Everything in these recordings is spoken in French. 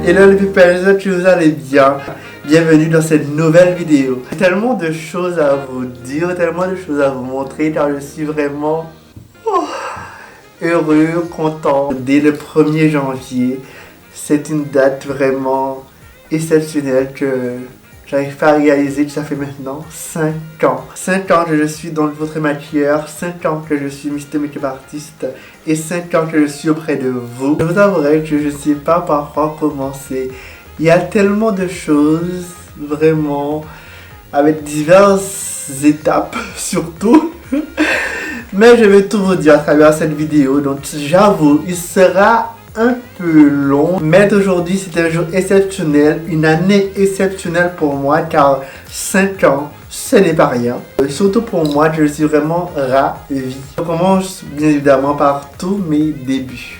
Hello les people, j'espère que vous allez bien. Bienvenue dans cette nouvelle vidéo. J'ai tellement de choses à vous dire, tellement de choses à vous montrer car je suis vraiment heureux, content. Dès le 1er janvier, c'est une date vraiment exceptionnelle que j'arrive pas à réaliser que ça fait maintenant 5 ans. 5 ans que je suis dans votre maquilleur, 5 ans que je suis Mr Makeup Artist et 5 ans que je suis auprès de vous. Je vous avouerai que je ne sais pas par quoi commencer. Il y a tellement de choses, vraiment, avec diverses étapes surtout. Mais je vais tout vous dire à travers cette vidéo, donc j'avoue, il sera un peu long, mais aujourd'hui c'est un jour exceptionnel, une année exceptionnelle pour moi car 5 ans ce n'est pas rien. Surtout pour moi, je suis vraiment ravi. Je commence bien évidemment par tous mes débuts.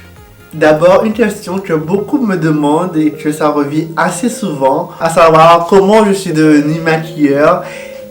D'abord, une question que beaucoup me demandent et que ça revient assez souvent, à savoir comment je suis devenu maquilleur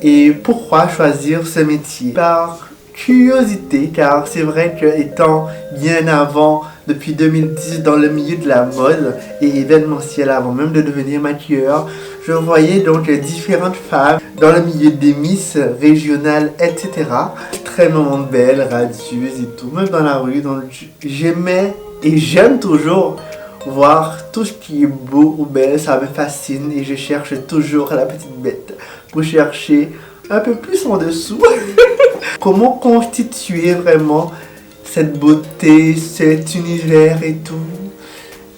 et pourquoi choisir ce métier. Par curiosité, car c'est vrai que étant bien avant, depuis 2010, dans le milieu de la mode et événementiel, avant même de devenir maquilleur, je voyais donc différentes femmes dans le milieu des Miss régionales, etc. Extrêmement belles, radieuses et tout, même dans la rue. Donc j'aimais et j'aime toujours voir tout ce qui est beau ou belle, ça me fascine et je cherche toujours la petite bête pour chercher un peu plus en dessous. Comment constituer vraiment cette beauté, cet univers et tout.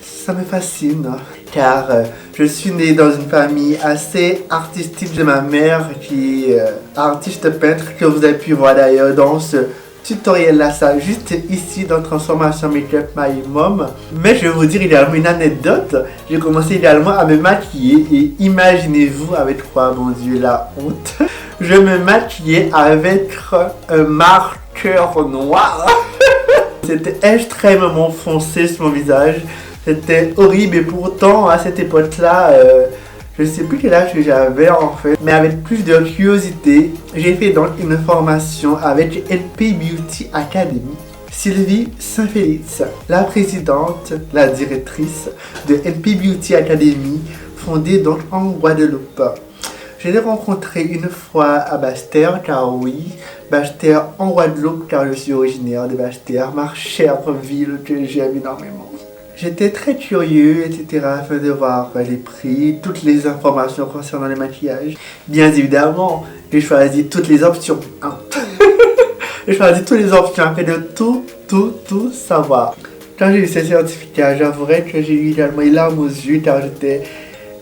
Ça me fascine car je suis né dans une famille assez artistique de ma mère qui est artiste peintre que vous avez pu voir d'ailleurs dans ce tutoriel là, ça juste ici dans Transformation Makeup My Mom. Mais je vais vous dire également une anecdote. J'ai commencé également à me maquiller et imaginez-vous avec quoi, mon Dieu, la honte. Je me maquillais avec un marqueur noir. C'était extrêmement foncé sur mon visage. C'était horrible et pourtant à cette époque-là, je ne sais plus quel âge que j'avais en fait, mais avec plus de curiosité, j'ai fait donc une formation avec LP Beauty Academy. Sylvie Saint-Félix, la présidente, la directrice de LP Beauty Academy, fondée donc en Guadeloupe. Je l'ai rencontré une fois à Basse-Terre, car oui, Basse-Terre en Guadeloupe, car je suis originaire de Basse-Terre, ma chère ville que j'aime énormément. J'étais très curieux, etc. afin de voir les prix, toutes les informations concernant le maquillage. Bien évidemment, j'ai choisi toutes les options. Hein. J'ai choisi toutes les options afin de tout savoir. Quand j'ai eu ce certificat, j'avouerai que j'ai eu également les larmes aux yeux car j'étais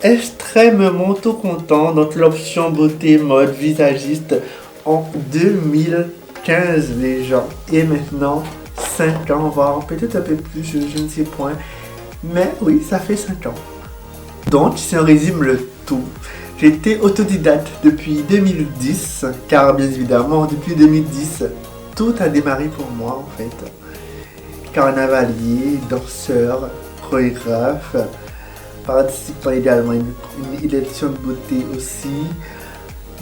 extrêmement tout content. Donc l'option beauté mode visagiste en 2015 les gens. Et maintenant 5 ans, voire peut-être un peu plus, je ne sais point. Mais oui, ça fait 5 ans. Donc, si on résume le tout, j'étais autodidacte depuis 2010, car bien évidemment, depuis 2010, tout a démarré pour moi en fait. Carnavalier, danseur, chorégraphe, participant également à une élection de beauté aussi,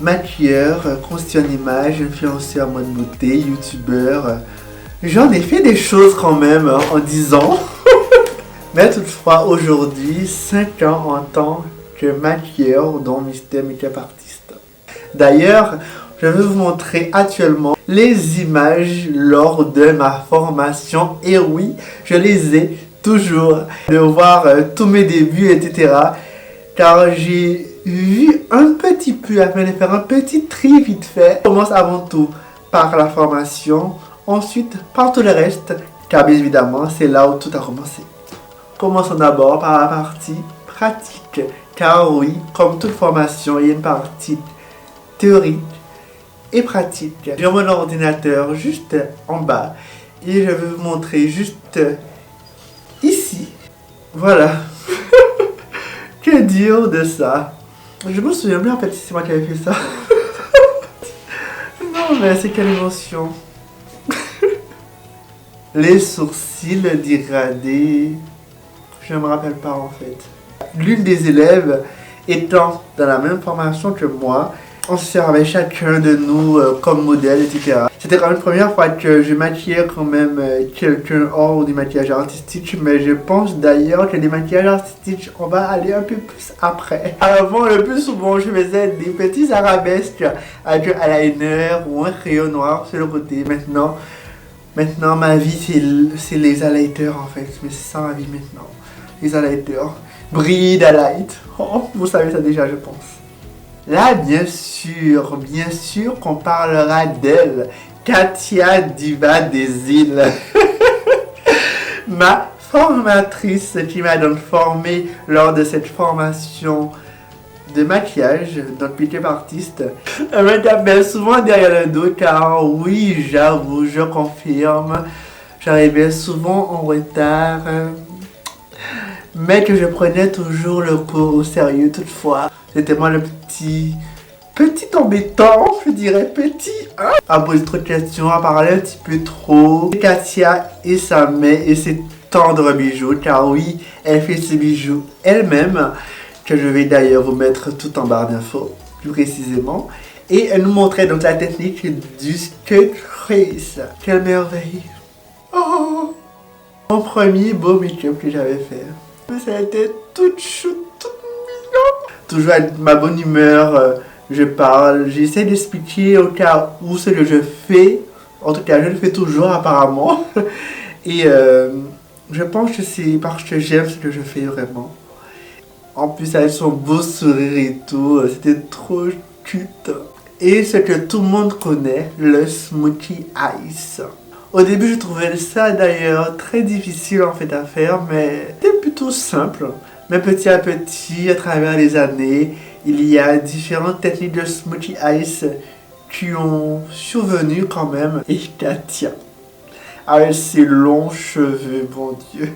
maquilleur, conseiller en image, influenceur mode beauté, youtubeur. J'en ai fait des choses quand même en 10 ans. Mais toutefois aujourd'hui, 5 ans en tant que maquilleur dont Mr Makeup Artist. D'ailleurs, je vais vous montrer actuellement les images lors de ma formation. Et oui, je les ai toujours. De voir tous mes débuts, etc. Car j'ai vu un petit peu, afin de faire un petit tri vite fait. Je commence avant tout par la formation. Ensuite, par tout le reste, car bien évidemment, c'est là où tout a commencé. Commençons d'abord par la partie pratique, car oui, comme toute formation, il y a une partie théorique et pratique. J'ai mon ordinateur juste en bas et je vais vous montrer juste ici. Voilà. Que dire de ça? Je me souviens bien en fait si c'est moi qui avais fait ça. Non mais c'est quelle émotion. Les sourcils dégradés, je ne me rappelle pas en fait. L'une des élèves étant dans la même formation que moi, on se servait chacun de nous comme modèle, etc. C'était quand même la première fois que je maquillais quand même quelqu'un hors du maquillage artistique, mais je pense d'ailleurs que les maquillages artistiques, on va aller un peu plus après. Avant, le plus souvent, je faisais des petits arabesques avec un eyeliner ou un crayon noir sur le côté. Maintenant ma vie, c'est les highlighters en fait, mais c'est ça ma vie maintenant. Les highlighters. Brille d'highlight. Oh, vous savez ça déjà, je pense. Là, bien sûr qu'on parlera d'elle, Katia Diva des îles. Ma formatrice qui m'a donc formé lors de cette formation de maquillage, donc pick-up artiste. Elle me tapait souvent derrière le dos car oui, j'avoue, je confirme, j'arrivais souvent en retard. Mais que je prenais toujours le cours au sérieux toutefois. C'était moi le petit embêtant, je dirais petit, hein, à poser trop de questions, à parler un petit peu trop. Katia et sa main et ses tendres bijoux, car oui, elle fait ses bijoux elle-même, que je vais d'ailleurs vous mettre tout en barre d'infos, plus précisément. Et elle nous montrait donc la technique du skirt trace. Quelle merveille! Oh! Mon premier beau make-up que j'avais fait. Ça a été toute chou, toute mignon. Toujours avec ma bonne humeur, je parle, j'essaie d'expliquer au cas où ce que je fais. En tout cas, je le fais toujours apparemment. Et je pense que c'est parce que j'aime ce que je fais vraiment. En plus, avec son beau sourire et tout, c'était trop cute. Et ce que tout le monde connaît, le smokey eyes. Au début, je trouvais ça d'ailleurs très difficile en fait à faire, mais c'était plutôt simple. Mais petit à petit, à travers les années, il y a différentes techniques de smokey eyes qui ont survenu quand même. Et Katia, avec ses longs cheveux, bon Dieu.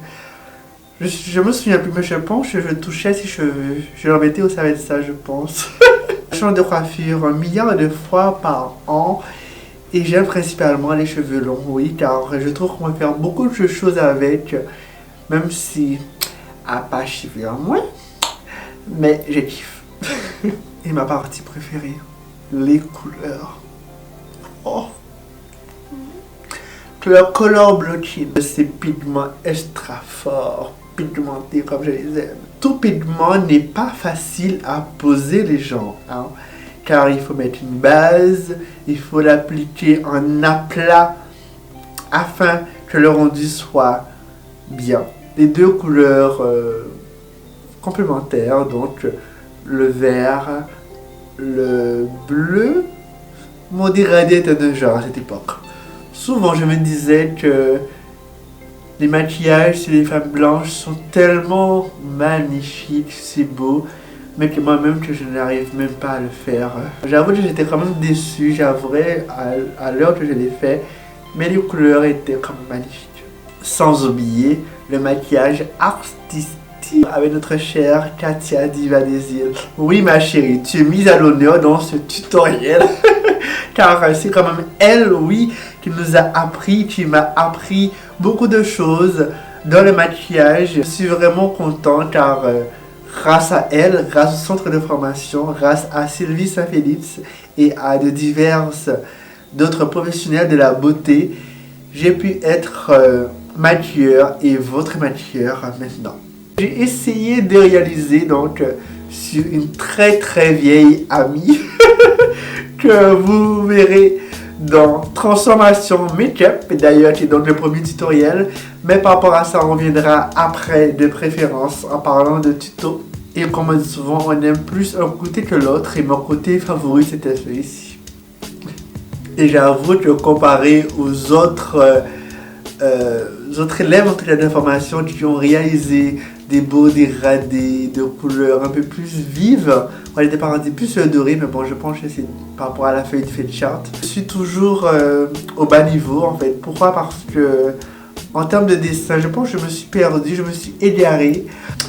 Je me souviens plus, mais je pense que je touchais ses cheveux. Je leur mettais au savait de ça, je pense. Je change de coiffure 1 milliard de fois par an. Et j'aime principalement les cheveux longs, oui, car je trouve qu'on peut faire beaucoup de choses avec, même si, à pas cheveux à moi, mais je kiffe. Et ma partie préférée, les couleurs. Oh! Le color blotching, ces pigments extra forts, pigmentés comme je les aime. Tout pigment n'est pas facile à poser les gens, hein. Car il faut mettre une base, il faut l'appliquer en aplat afin que le rendu soit bien. Les deux couleurs complémentaires, donc le vert, le bleu, m'ont dégradé de genre à cette époque. Souvent je me disais que les maquillages chez les femmes blanches sont tellement magnifiques, c'est beau. Mais que moi-même que je n'arrive même pas à le faire. J'avoue que j'étais quand même déçu, j'avouerai à l'heure que je l'ai fait, mais les couleurs étaient quand même magnifiques. Sans oublier le maquillage artistique avec notre chère Katia Diva des îles. Oui ma chérie, tu es mise à l'honneur dans ce tutoriel. Car c'est quand même elle, oui, qui nous a appris, qui m'a appris beaucoup de choses dans le maquillage. Je suis vraiment content car... grâce à elle, grâce au centre de formation, grâce à Sylvie Saint-Félix et à de diverses d'autres professionnels de la beauté, j'ai pu être maquilleur et votre maquilleur maintenant. J'ai essayé de réaliser donc sur une très vieille amie que vous verrez dans Transformation Make-up, d'ailleurs qui est donc le premier tutoriel, mais par rapport à ça on reviendra après de préférence en parlant de tuto. Et comme on dit souvent, on aime plus un côté que l'autre et mon côté favori c'était celui-ci. Et j'avoue que comparé aux autres élèves en tout cas d'information qui ont réalisé des beaux dégradés de couleurs un peu plus vives, on était pas rendu plus doré, mais bon je pense que c'est par rapport à la feuille de fait chart. Je suis toujours au bas niveau en fait. Pourquoi? Parce que en termes de dessin, je pense que je me suis perdu, je me suis égaré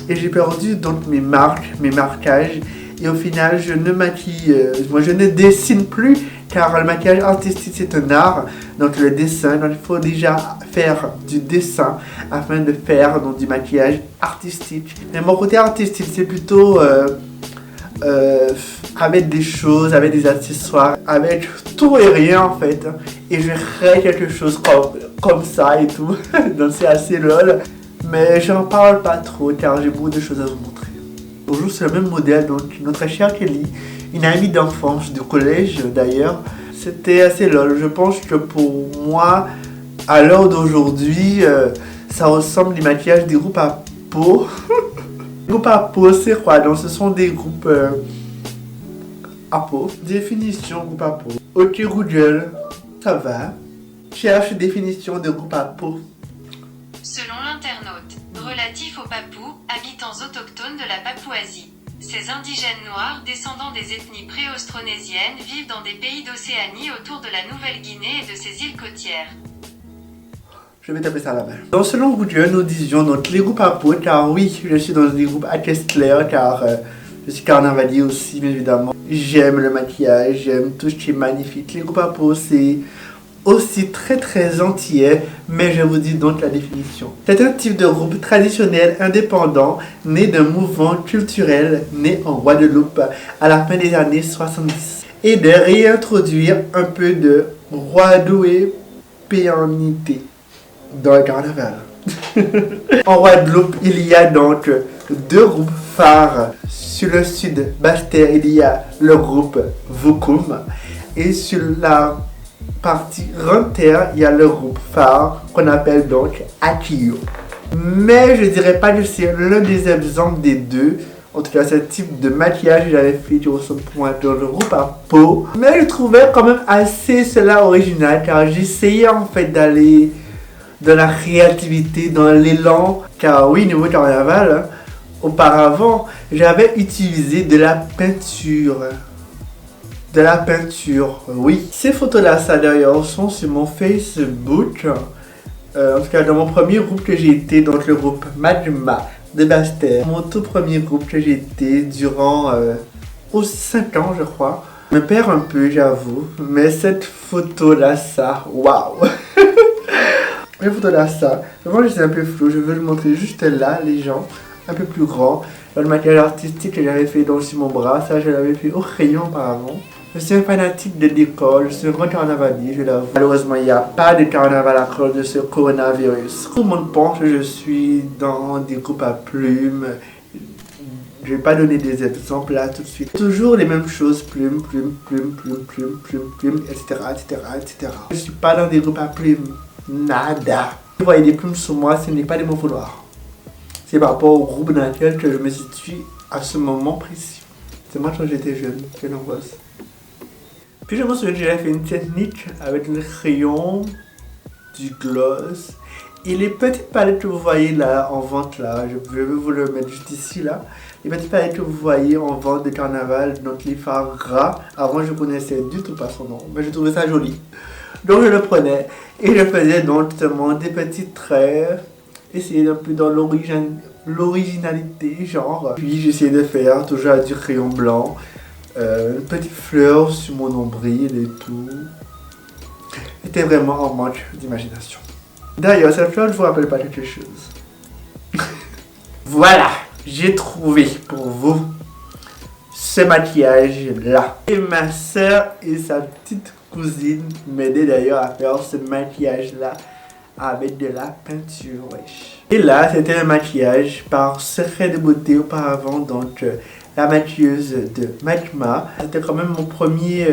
et j'ai perdu donc mes marques, mes marquages. Et au final, je ne maquille, moi je ne dessine plus car le maquillage artistique c'est un art, donc le dessin, donc il faut déjà faire du dessin afin de faire donc, du maquillage artistique. Mais mon côté artistique c'est plutôt avec des choses, avec des accessoires, avec tout et rien en fait. Et je crée quelque chose comme ça et tout. Donc c'est assez lol. Mais j'en parle pas trop car j'ai beaucoup de choses à vous montrer. Aujourd'hui c'est le même modèle, donc notre chère Kelly, une amie d'enfance, du collège d'ailleurs. C'était assez lol. Je pense que pour moi, à l'heure d'aujourd'hui, ça ressemble des maquillages des groupes à peau. Les groupes à peau, c'est quoi? Donc ce sont des groupes à peau. Définition groupe à peau. Ok Google, ça va. Cherche définition de groupe à peau. Selon l'internaute, relatif aux Papous, habitants autochtones de la Papouasie. Ces indigènes noirs, descendants des ethnies pré-austronésiennes, vivent dans des pays d'Océanie autour de la Nouvelle-Guinée et de ses îles côtières. Je vais taper ça là-bas. Donc selon Google, nous disions donc les groupes à peau, car oui, je suis dans des groupes à test clair, car je suis carnavalier aussi, bien évidemment. J'aime le maquillage, j'aime tout ce qui est magnifique. Les groupes à peau, c'est aussi très antillais, mais je vous dis donc la définition. C'est un type de groupe traditionnel indépendant, né d'un mouvement culturel né en Guadeloupe à la fin des années 70 et de réintroduire un peu de guadeloupéanité dans le carnaval. En Guadeloupe, il y a donc deux groupes phares. Sur le sud Basse-Terre, il y a le groupe Vukum et sur la partie Grande-Terre, il y a le groupe phare qu'on appelle donc Akio. Mais je dirais pas que c'est l'un des exemples des deux. En tout cas, ce type de maquillage que j'avais fait qui ressemble pour moi dans le groupe à peau. Mais je trouvais quand même assez cela original car j'essayais en fait d'aller dans la créativité, dans l'élan. Car oui, niveau carnaval, hein, auparavant, j'avais utilisé de la peinture. De la peinture, oui. Ces photos-là, ça d'ailleurs, sont sur mon Facebook. En tout cas, dans mon premier groupe que j'ai été, donc le groupe Magma de Basse-Terre. Mon tout premier groupe que j'ai été durant aussi 5 ans, je crois. Je me perds un peu, j'avoue. Mais cette photo-là, ça, waouh. Cette photo-là, ça. Vraiment, je suis un peu flou. Je veux le montrer juste là, les gens. Un peu plus grand. Le maquillage artistique que j'avais fait donc sur mon bras, ça, je l'avais fait au crayon auparavant. Je suis un fanatique de décolle, je suis un grand carnavalier, je l'avoue. Malheureusement, il n'y a pas de carnaval à cause de ce coronavirus. Tout le monde pense que je suis dans des groupes à plumes. Je vais pas donner des exemples là tout de suite. Toujours les mêmes choses, plumes, etc., etc. Je suis pas dans des groupes à plumes. Nada. Vous voyez des plumes sur moi, ce n'est pas de mon vouloir. C'est par rapport au groupe dans lequel je me situe à ce moment précis. C'est moi quand j'étais jeune, quelle angoisse. Puis je me souviens que j'avais fait une technique avec le crayon, du gloss et les petites palettes que vous voyez là en vente là, je vais vous le mettre juste ici là. Les petites palettes que vous voyez en vente de carnaval, donc les fards gras. Avant je connaissais du tout pas son nom, mais je trouvais ça joli. Donc je le prenais et je faisais donc justement des petits traits, essayer un peu dans l'originalité genre. Puis j'essayais de faire toujours avec du crayon blanc. Une petite fleur sur mon nombril et tout. C'était vraiment en manque d'imagination. D'ailleurs, cette fleur ne vous rappelle pas quelque chose. Voilà, j'ai trouvé pour vous ce maquillage là. Et ma soeur et sa petite cousine m'aidaient d'ailleurs à faire ce maquillage là avec de la peinture, wesh. Et là, c'était un maquillage par Secret de Beauté auparavant, donc la maquilleuse de Magma. C'était quand même mon premier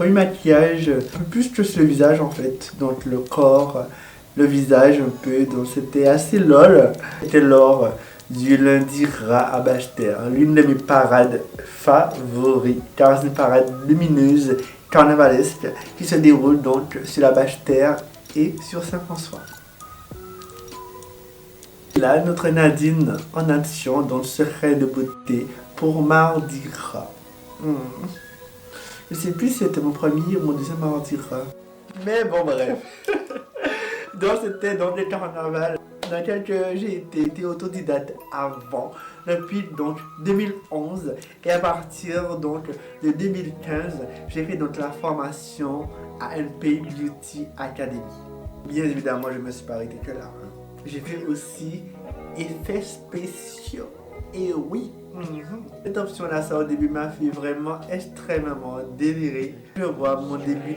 maquillage, un peu plus que sur le visage en fait, donc le corps, le visage un peu, donc c'était assez lol. C'était lors du lundi rat à Basse-Terre, l'une de mes parades favorites, car c'est une parade lumineuse, carnavalesque, qui se déroule donc sur la Basse-Terre et sur Saint-François. Là, notre Nadine en action dans le Secret de Beauté pour Mardi Gras. Je sais plus si c'était mon premier ou mon deuxième Mardi Gras. Mais bon, bref. Donc, c'était dans le carnaval dans lequel j'ai été autodidacte avant, depuis donc 2011. Et à partir donc de 2015, j'ai fait donc la formation à NP Beauty Academy. Bien évidemment, je ne me suis pas arrêté que là. J'ai fait aussi effets spéciaux. Et oui, cette option-là, ça au début m'a fait vraiment extrêmement délirer. Je vois mon début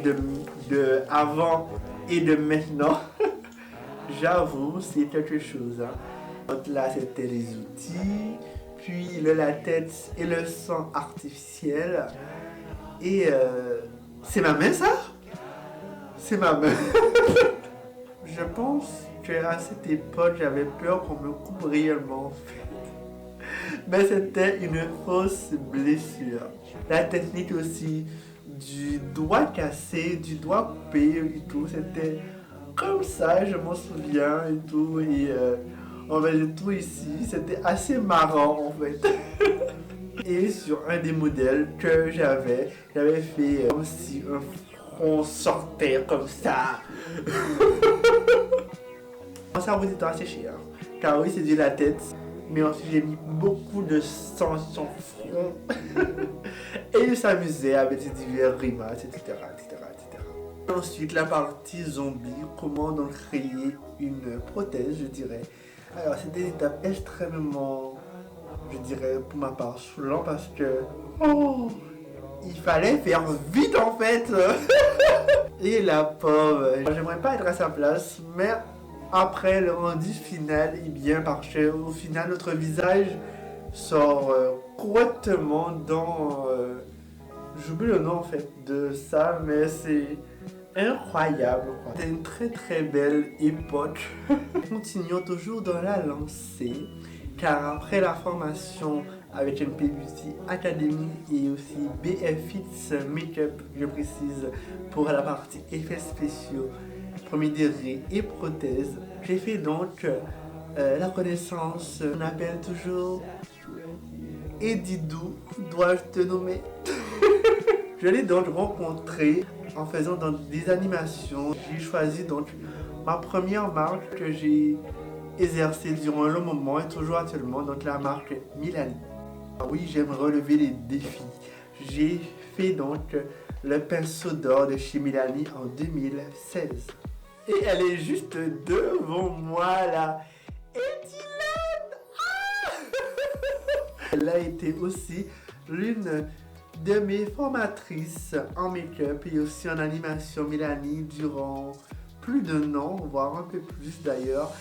de avant et de maintenant. J'avoue, c'est quelque chose. Hein. Donc là, c'était les outils, puis le latex et le sang artificiel. Et c'est ma main, ça? C'est ma main. Je pense qu'à cette époque, j'avais peur qu'on me coupe réellement. Mais c'était une fausse blessure. La technique aussi du doigt cassé, du doigt coupé et tout, c'était comme ça, je m'en souviens et tout. Et on faisait tout ici, c'était assez marrant en fait. Et sur un des modèles que j'avais fait comme si un front sortait comme ça. Mon cerveau était asséché, hein, car oui, c'est du latex. Mais ensuite, j'ai mis beaucoup de sang sur son front. Et il s'amusait avec ses divers grimaces, etc., etc., etc. Ensuite, la partie zombie, comment donc créer une prothèse, je dirais. Alors, c'était une étape extrêmement, je dirais, pour ma part, saoulant parce que... Oh, il fallait faire vite en fait. Et la pauvre, j'aimerais pas être à sa place, mais... Après le rendu final, eh bien, parce qu'au final, notre visage sort correctement dans... J'oublie le nom en fait de ça, mais c'est incroyable. C'est une très très belle époque. Continuons toujours dans la lancée, car après la formation avec MP Beauty Academy et aussi BFX Makeup, je précise, pour la partie effets spéciaux, premier degré et prothèse, j'ai fait donc la connaissance, on appelle toujours Edidou, dois-je te nommer. Je l'ai donc rencontré en faisant donc des animations. J'ai choisi donc ma première marque que j'ai exercée durant un long moment et toujours actuellement, donc la marque Milani. Oui, j'aime relever les défis. J'ai fait donc le pinceau d'or de chez Milani en 2016. Et elle est juste devant moi là. Etilène, Elle a été aussi l'une de mes formatrices en make-up et aussi en animation Milani durant plus d'un an, voire un peu plus d'ailleurs.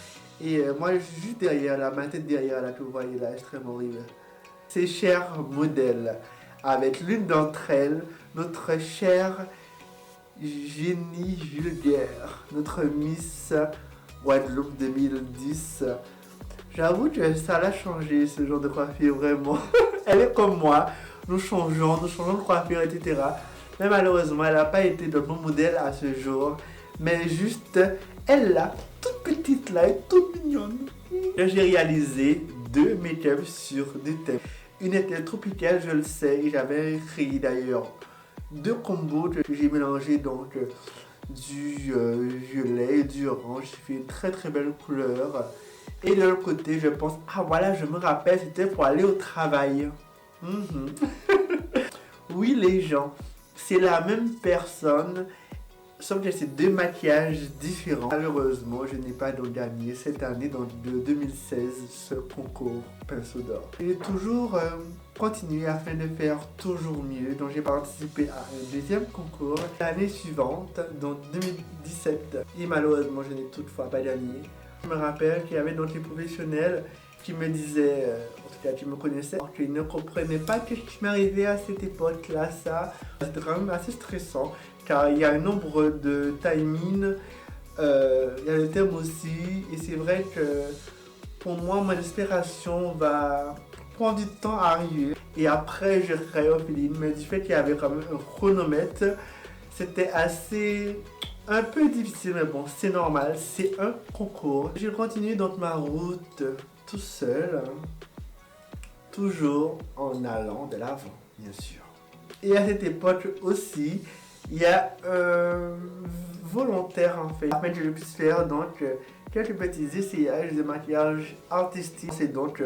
Et moi je suis juste derrière là, ma tête derrière là que vous voyez là, extrêmement horrible. Ces chers modèles, avec l'une d'entre elles, notre chère Génie vulgaire, notre Miss Guadeloupe 2010. J'avoue que ça l'a changé ce genre de coiffure vraiment. Elle est comme moi, nous changeons de coiffure, etc. Mais malheureusement, elle n'a pas été de bon modèle à ce jour. Mais juste, elle là, toute petite là, et toute mignonne. J'ai réalisé 2 make-up sur 2 thèmes. Une était tropicale, je le sais, et j'avais créé d'ailleurs 2 combos que j'ai mélangé donc du violet et du orange. J'ai fait une très très belle couleur. Et de l'autre côté, je pense, ah voilà, je me rappelle, c'était pour aller au travail. Oui, les gens, c'est la même personne, sauf que c'est 2 maquillages différents. Malheureusement, je n'ai pas donc gagné cette année, donc de 2016, ce concours pinceau d'or. J'ai toujours continué afin de faire toujours mieux. Donc j'ai participé à un 2e concours l'année suivante, donc 2017. Et malheureusement, je n'ai toutefois pas gagné. Je me rappelle qu'il y avait donc les professionnels qui me disaient, en tout cas qui me connaissaient, qu'ils ne comprenaient pas ce qui m'arrivait à cette époque-là. Ça, c'était quand même assez stressant, car il y a un nombre de timings, il y a le thème aussi, et c'est vrai que pour moi, mon inspiration va prendre du temps à arriver. Et après, je crée au feeling, mais du fait qu'il y avait quand même un chronomètre, c'était assez... un peu difficile, mais bon, c'est normal, c'est un concours. Je continue donc ma route tout seul, toujours en allant de l'avant, bien sûr. Et à cette époque aussi, il y a un volontaire en fait, afin que je puisse faire donc quelques petits essayages de maquillage artistique. C'est donc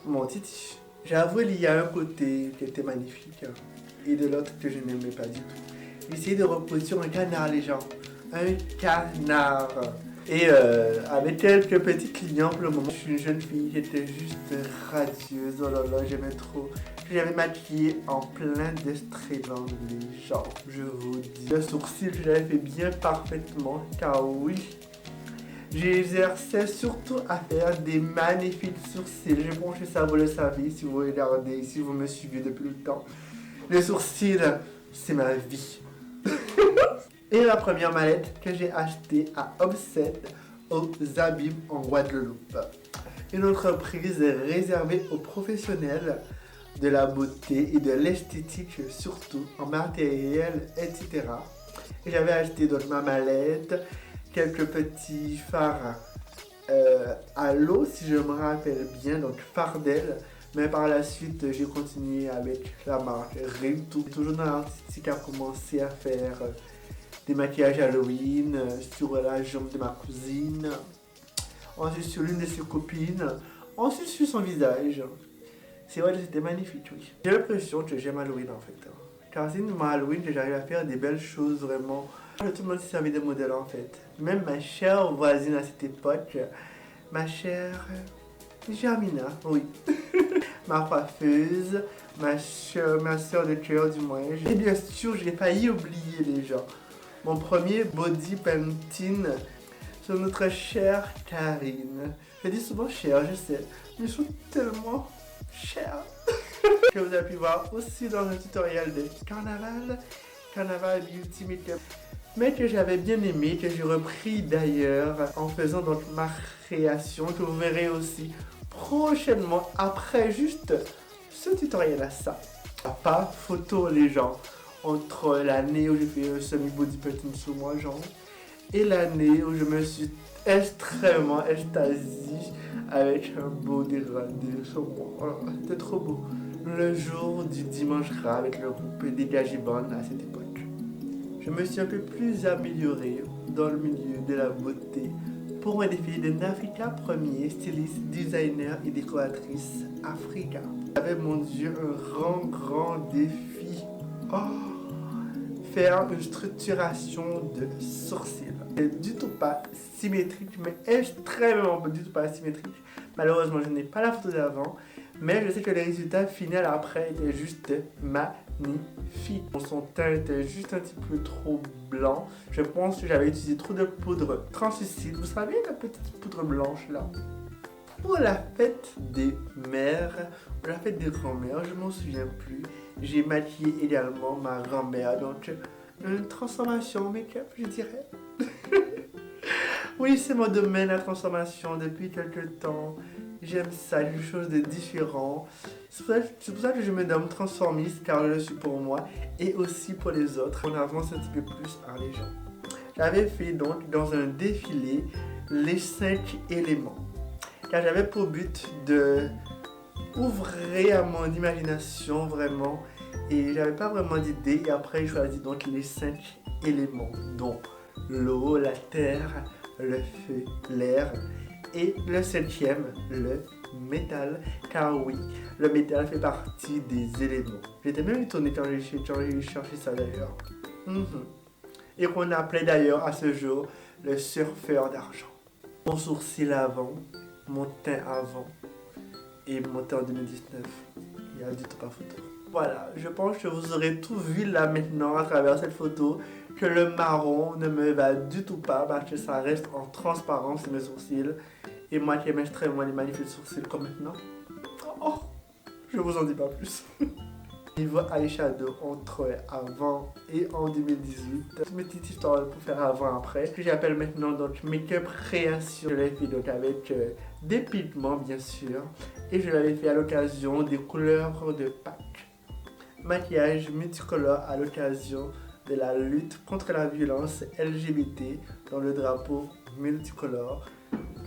mon titi. J'avoue, il y a un côté qui était magnifique et de l'autre que je n'aimais pas du tout. J'ai essayé de reproduire un canard, les gens. Un canard. Et avec quelques petits clients pour le moment. Je suis une jeune fille, j'étais juste radieuse. Oh là là, j'aimais trop. J'avais maquillé en plein d'extraits dans les gens, je vous dis. Le sourcil, je l'avais fait bien parfaitement, car oui, j'exerçais surtout à faire des magnifiques sourcils. Je pense que ça, vous le savez, si vous regardez, si vous me suivez depuis le temps. Les sourcils, c'est ma vie. Et la première mallette que j'ai achetée à Offset aux Abîmes en Guadeloupe. Une entreprise réservée aux professionnels de la beauté et de l'esthétique, surtout en matériel, etc. Et j'avais acheté donc ma mallette, quelques petits fards à l'eau, si je me rappelle bien, donc Fardel. Mais par la suite, j'ai continué avec la marque Rinto. Toujours dans l'artistique, à commencer à faire des maquillages Halloween sur la jambe de ma cousine, ensuite sur l'une de ses copines, ensuite sur son visage. C'est vrai que c'était magnifique, oui. J'ai l'impression que j'aime Halloween en fait. Car c'est une Halloween que j'arrive à faire des belles choses vraiment. Tout le monde s'est servi de modèle en fait. Même ma chère voisine à cette époque, ma chère Germina, oui. Ma coiffeuse, ma soeur de cœur du moins. Et bien sûr, j'ai failli oublier les gens. Mon premier body painting sur notre chère Karine. Je dis souvent chère, je sais, mais je suis tellement chère. Que vous avez pu voir aussi dans un tutoriel de Carnaval Beauty Makeup. Mais que j'avais bien aimé, que j'ai repris d'ailleurs en faisant donc ma création, que vous verrez aussi prochainement après juste ce tutoriel à ça. Pas photo les gens. Entre l'année où j'ai fait un semi-body painting sur moi, genre, et l'année où je me suis extrêmement extasié avec un beau dégradé sur moi. Oh, c'était trop beau. Le jour du dimanche gras avec le groupe Dégagibon à cette époque. Je me suis un peu plus amélioré dans le milieu de la beauté pour un défi de Nafika Premier, styliste, designer et décoratrice Africa. J'avais, mon Dieu, un grand défi. Oh, faire une structuration de sourcils. C'est du tout pas symétrique, mais extrêmement du tout pas symétrique. Malheureusement, je n'ai pas la photo d'avant, mais je sais que le résultat final après était juste magnifique. Son teint était juste un petit peu trop blanc. Je pense que j'avais utilisé trop de poudre translucide. Vous savez, la petite poudre blanche là. Pour la fête des mères, pour la fête des grands-mères, je m'en souviens plus. J'ai maquillé également ma grand-mère, donc une transformation make-up, je dirais. Oui, c'est mon domaine, la transformation, depuis quelques temps. J'aime ça, quelque chose de différent. C'est pour ça que je me nomme transformiste, car je le suis pour moi et aussi pour les autres. On avance un petit peu plus par les gens. J'avais fait donc dans un défilé les 5 éléments. Car j'avais pour but de ouvrir à mon imagination vraiment. Et j'avais pas vraiment d'idée. Et après, j'ai choisi donc les 5 éléments, dont l'eau, la terre, le feu, l'air. Et le 7e, le métal. Car oui, le métal fait partie des éléments. J'étais même étonné quand j'ai cherché ça d'ailleurs. Et qu'on appelait d'ailleurs à ce jour le surfeur d'argent. Mon sourcil avant, mon teint avant et mon teint en 2019. Il y a du tout pas photo. Voilà, je pense que vous aurez tout vu là maintenant à travers cette photo, que le marron ne me va du tout pas parce que ça reste en transparence mes sourcils. Et moi qui aime extrêmement les magnifiques sourcils comme maintenant. Oh, je vous en dis pas plus. Niveau eyeshadow entre avant et en 2018. Une petite histoire pour faire avant-après. Que j'appelle maintenant donc make-up création. Je l'ai fait donc avec des pigments bien sûr. Et je l'avais fait à l'occasion des couleurs de Pâques. Maquillage multicolore à l'occasion de la lutte contre la violence LGBT dans le drapeau multicolore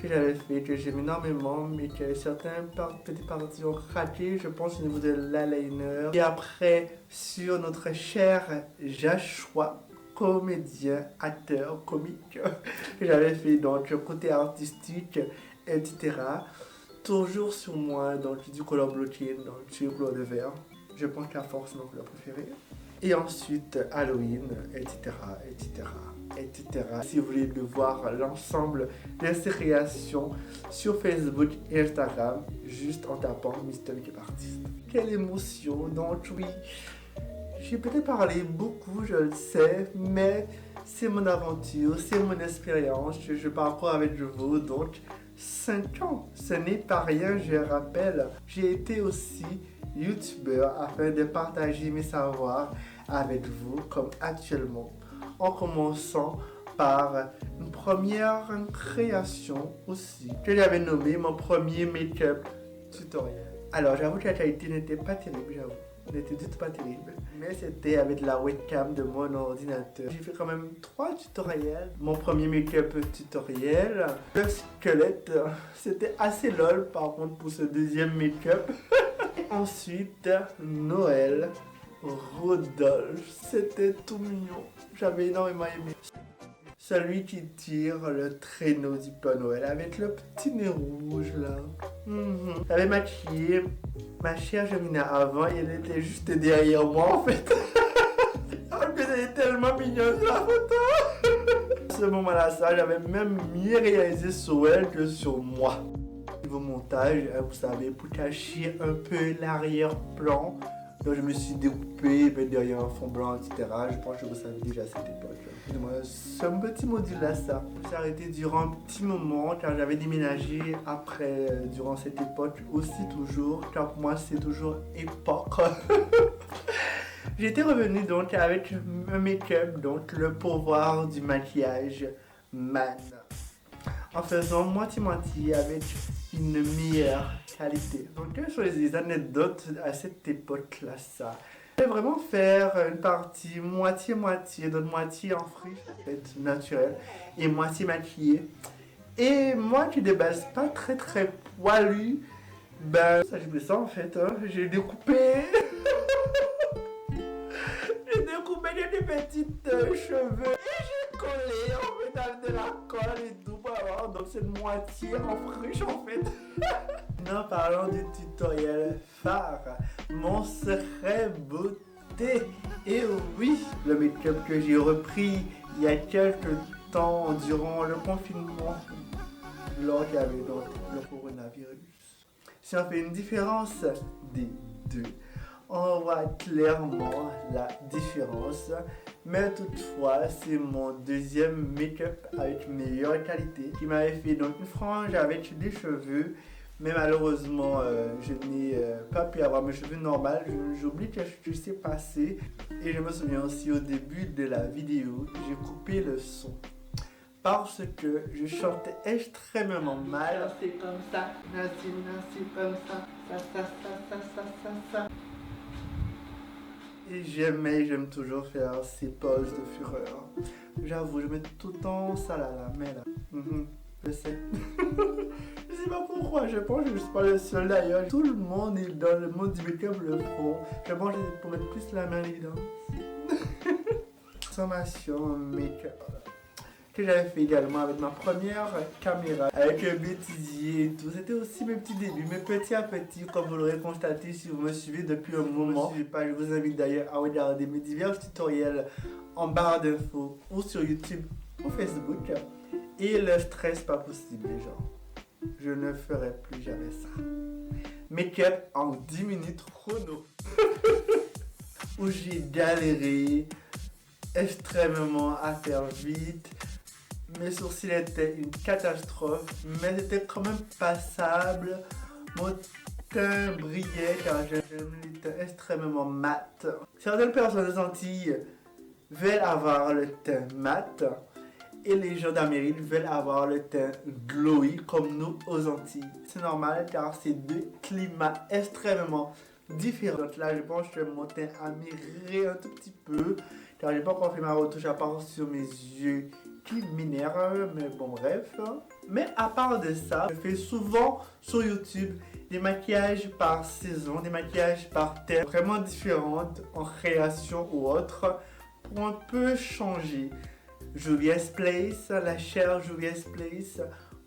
que j'avais fait, que j'aime énormément, mais que certains petites parties ont raté, je pense au niveau de l'eyeliner. Et après, sur notre cher Joshua, comédien, acteur, comique, que j'avais fait donc côté artistique, etc. Toujours sur moi, donc du color blockade, donc sur le couleur de vert. Je pense qu'à force, c'est ma couleur préférée. Et ensuite, Halloween, etc., etc. etc. Si vous voulez le voir l'ensemble de ces créations sur Facebook et Instagram, juste en tapant Mister Make-up Artist. Quelle émotion! Donc oui, j'ai peut-être parlé beaucoup, je le sais, mais c'est mon aventure, c'est mon expérience, je parcours avec vous, donc 5 ans, ce n'est pas rien, je rappelle. J'ai été aussi youtubeur afin de partager mes savoirs avec vous, comme actuellement, en commençant par une première création aussi, que j'avais nommé mon premier make-up tutoriel. Alors j'avoue que la qualité n'était pas terrible, j'avoue. N'était du tout pas terrible, mais c'était avec la webcam de mon ordinateur. J'ai fait quand même 3 tutoriels. Mon premier make-up tutoriel, le squelette, c'était assez lol par contre pour ce deuxième make-up. Ensuite, Noël, Rodolphe, c'était tout mignon, j'avais énormément aimé. Celui qui tire le traîneau du Père Noël avec le petit nez rouge là. J'avais maquillé ma chère Jemina avant et elle était juste derrière moi en fait. Elle était tellement mignonne sur la photo. À ce moment-là, ça, j'avais même mieux réalisé sur elle que sur moi. Niveau montage, vous savez, pour cacher un peu l'arrière-plan, donc je me suis découpé derrière un fond blanc, etc. Je pense que vous savez déjà cette époque. C'est un petit module là, ça. Je me suis arrêté durant un petit moment car j'avais déménagé après, durant cette époque aussi toujours, car pour moi c'est toujours époque. J'étais revenu donc avec un make-up, donc le pouvoir du maquillage man. En faisant moitié-moitié avec une meilleure qualité. Donc quelles sont les anecdotes à cette époque-là, ça? Je vais vraiment faire une partie moitié-moitié, donc moitié en frise, naturelle, et moitié maquillée. Et moi qui de base pas très poilu, ben ça j'ai fait ça en fait, hein. J'ai découpé. J'ai découpé des petites cheveux et j'ai collé en fait avec de la colle et tout pour avoir donc cette moitié en friche en fait. Non, parlons du tutoriel phare, mon secret beauté. Et oui, le make-up que j'ai repris il y a quelques temps durant le confinement, lors qu'il y avait donc le coronavirus. Si on fait une différence des deux, on voit clairement la différence. Mais toutefois, c'est mon deuxième make-up avec meilleure qualité qui m'avait fait donc une frange avec des cheveux. Mais malheureusement, je n'ai pas pu avoir mes cheveux normaux. J'oublie que je sais passer. Et je me souviens aussi au début de la vidéo, j'ai coupé le son. Parce que je chantais extrêmement mal. C'est comme ça, c'est comme ça, ça. Et j'aime toujours faire ces pauses de fureur. J'avoue, je mets tout le temps ça là, mais là. Je sais. Je sais pas pourquoi, je pense que je suis pas le seul d'ailleurs. Tout le monde est dans le monde du make-up le font. Je pense que c'est pour mettre plus la main en évidence. Sommation make-up que j'avais fait également avec ma première caméra, avec un bêtisier et tout. C'était aussi mes petits débuts, mais petit à petit, comme vous l'aurez constaté si vous me suivez depuis un moment. Je vous invite d'ailleurs à regarder mes divers tutoriels en barre d'infos ou sur YouTube ou Facebook. Et le stress pas possible, les gens. Je ne ferai plus jamais ça. Make-up en 10 minutes chrono. Où j'ai galéré extrêmement à faire vite. Mes sourcils étaient une catastrophe, mais c'était quand même passable. Mon teint brillait car j'aime les teints extrêmement mat. Certaines personnes des Antilles veulent avoir le teint mat et les gens d'Amérique veulent avoir le teint glowy comme nous aux Antilles. C'est normal car c'est deux climats extrêmement différents. Donc là, je pense que mon teint a migré un tout petit peu car j'ai pas encore fait ma retouche à part sur mes yeux qui m'énerve, mais bon bref. Mais à part de ça, je fais souvent sur YouTube des maquillages par saison, des maquillages par thème vraiment différentes en création ou autre pour un peu changer. Juvia's Place, la chère Juvia's Place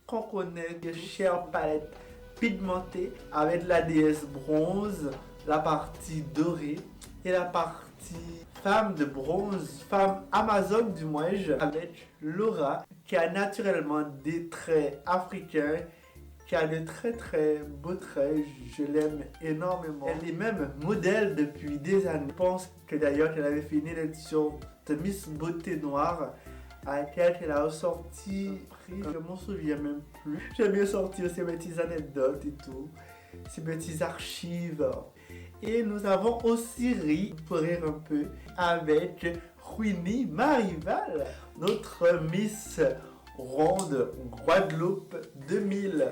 qu'on connaît, des chères palettes pigmentées avec la déesse bronze, la partie dorée et la partie femme de bronze, femme amazone du moins, avec Laura, qui a naturellement des traits africains, qui a de très beaux traits, je l'aime énormément. Elle est même modèle depuis des années. Je pense que d'ailleurs qu'elle avait fait une élection de Miss Beauté Noire à laquelle elle a ressorti, je m'en souviens même plus. J'aime bien sortir ces petites anecdotes et tout, ces petites archives. Et nous avons aussi ri, pour rire un peu, avec Queenie, ma rivale, notre Miss Ronde Guadeloupe 2011-2012.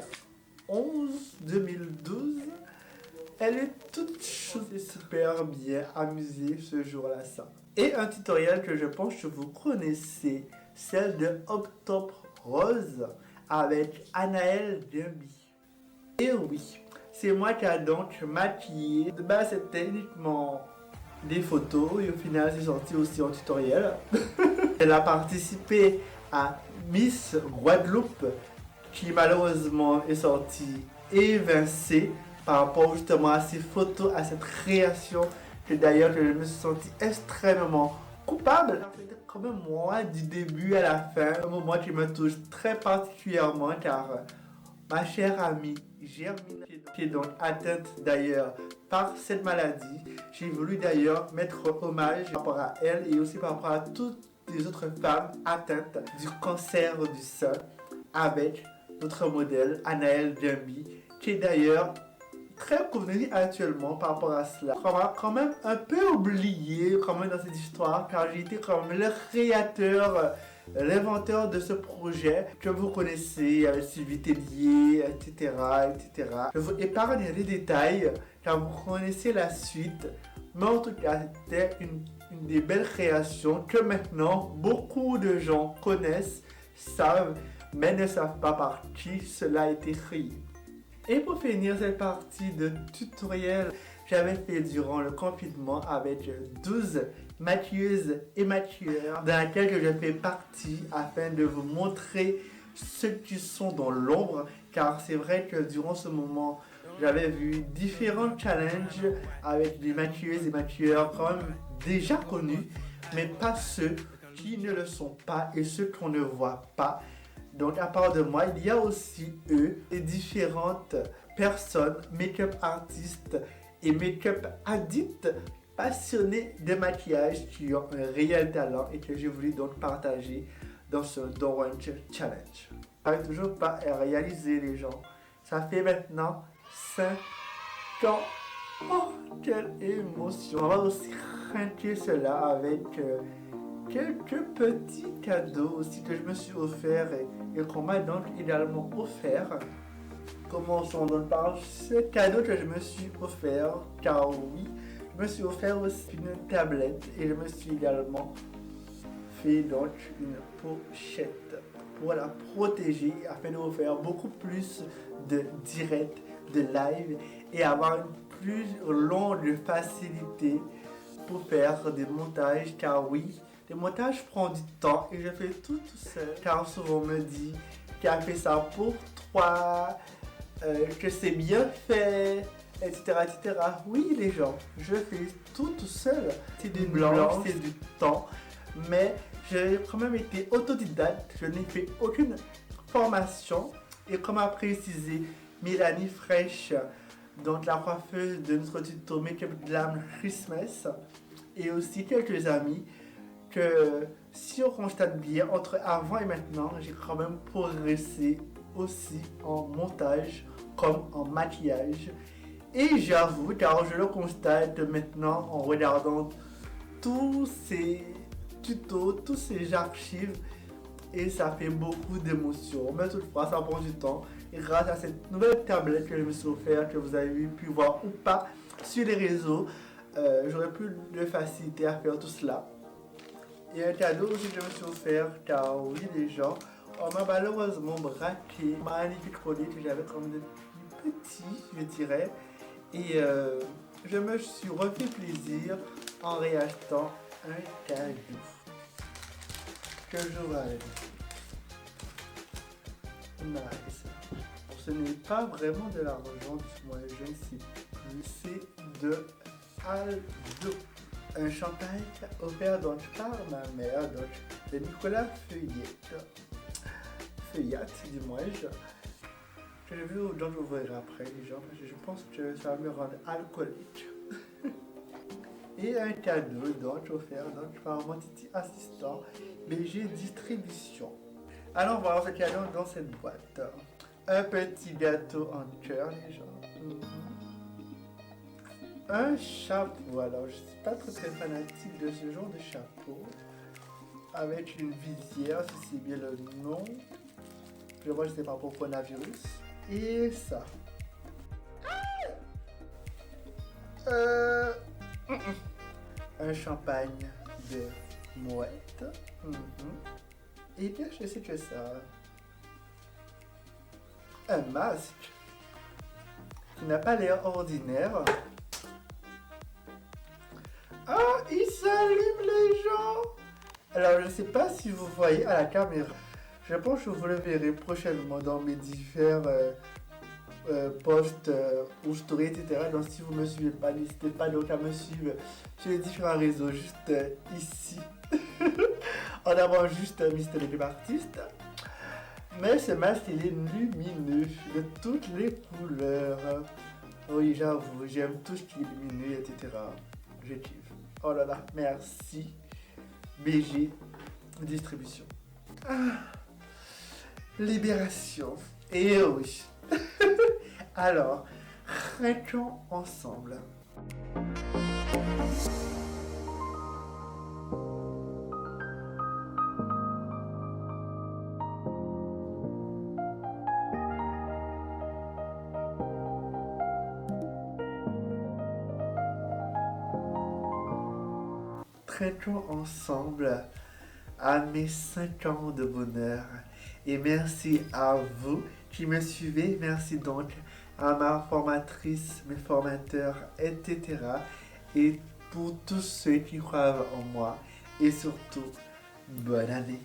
Elle est toute chose et super bien amusée ce jour-là, ça. Et un tutoriel que je pense que vous connaissez, celle de Octobre Rose avec Anaël Demby. Et oui, c'est moi qui a donc maquillé. De base, c'était uniquement des photos et au final, c'est sorti aussi en tutoriel. Elle a participé à Miss Guadeloupe qui malheureusement est sortie évincée par rapport justement à ces photos, à cette création que d'ailleurs je me suis senti extrêmement coupable. C'était quand même moi du début à la fin, un moment qui me touche très particulièrement car ma chère amie Germina, qui est donc atteinte d'ailleurs par cette maladie, j'ai voulu d'ailleurs mettre hommage par rapport à elle et aussi par rapport à toutes les autres femmes atteintes du cancer du sein avec notre modèle Anaël Demby, qui est d'ailleurs très connu actuellement par rapport à cela. On va quand même un peu oublié quand même dans cette histoire car j'ai été quand même le créateur, l'inventeur de ce projet que vous connaissez, Sylvie Tellier, etc., etc. Je vous épargne les détails car vous connaissez la suite, mais en tout cas c'était une des belles créations que maintenant beaucoup de gens connaissent, savent, mais ne savent pas par qui cela a été créé. Et pour finir cette partie de tutoriel, j'avais fait durant le confinement avec 12 maquilleuses et maquilleurs dans laquelle je fais partie afin de vous montrer ceux qui sont dans l'ombre car c'est vrai que durant ce moment j'avais vu différents challenges avec des maquilleuses et maquilleurs quand même déjà connus mais pas ceux qui ne le sont pas et ceux qu'on ne voit pas. Donc à part de moi, il y a aussi eux et différentes personnes, make-up artistes et make-up addicts passionnés de maquillage qui ont un réel talent et que j'ai voulu donc partager dans ce Orange Challenge. J'arrive toujours pas à réaliser les gens. Ça fait maintenant 5 ans. Oh, quelle émotion. On va aussi craquer cela avec quelques petits cadeaux aussi que je me suis offert et qu'on m'a donc également offert. Commençons donc par ce cadeau que je me suis offert, car oui, je me suis offert aussi une tablette et je me suis également fait donc une pochette pour la protéger afin de vous faire beaucoup plus de direct, de live et avoir une plus longue facilité pour faire des montages car oui, le montage prend du temps et je fais tout seul car souvent on me dit qu'il a fait ça pour toi, que c'est bien fait, etc., etc. Oui les gens, je fais tout seul. C'est du blanc, c'est du temps, mais j'ai quand même été autodidacte, je n'ai fait aucune formation et comme a précisé Mélanie Fraîche, donc la coiffeuse de notre tuto Make-up Glam Christmas et aussi quelques amis, que si on constate bien entre avant et maintenant, j'ai quand même progressé aussi en montage comme en maquillage. Et j'avoue, car je le constate maintenant en regardant tous ces tutos, tous ces archives, et ça fait beaucoup d'émotions. Mais toutefois, ça prend du temps. Et grâce à cette nouvelle tablette que je me suis offert, que vous avez pu voir ou pas sur les réseaux, j'aurai plus de facilité à faire tout cela. Et un cadeau aussi que je me suis offert, car oui les gens, on m'a malheureusement braqué un magnifique collier que j'avais comme depuis petit, je dirais. Et je me suis refait plaisir en réachetant un cadeau que je vais nice. Ce n'est pas vraiment de l'argent, moi je ne sais plus, c'est de Aldo. Un champagne offert donc par ma mère, donc de Nicolas Feuillat, dis-moi-je. Que je vais donc ouvrir après, les gens, parce que je pense que ça va me rendre alcoolique. Et un cadeau donc offert donc, par mon petit assistant BG Distribution. Alors voilà ce qu'il y a dans cette boîte. Un petit gâteau en cœur, les gens. Un chapeau. Alors je ne suis pas très fanatique de ce genre de chapeau. Avec une visière, si c'est bien le nom. Je vois, je ne sais pas pour coronavirus. Et ça. Un champagne de mouette. Et bien, je sais que ça. Un masque qui n'a pas l'air ordinaire. Ah, il s'allume, les gens. Alors, je ne sais pas si vous voyez à la caméra. Je pense que vous le verrez prochainement dans mes divers posts ou stories, etc. Donc, si vous ne me suivez pas, n'hésitez pas donc à me suivre sur les différents réseaux, juste ici. En avant, juste Mister Makeup Artist. Mais ce masque, il est lumineux, de toutes les couleurs. Oui, j'avoue, j'aime tout ce qui est lumineux, etc. Je kiffe. Oh là là, merci. BG Distribution. Ah, libération. Et oui. Alors, trinquons ensemble. Trinquons ensemble à mes 5 ans de bonheur. Et merci à vous qui me suivez. Merci donc à ma formatrice, mes formateurs, etc. Et pour tous ceux qui croient en moi. Et surtout, bonne année.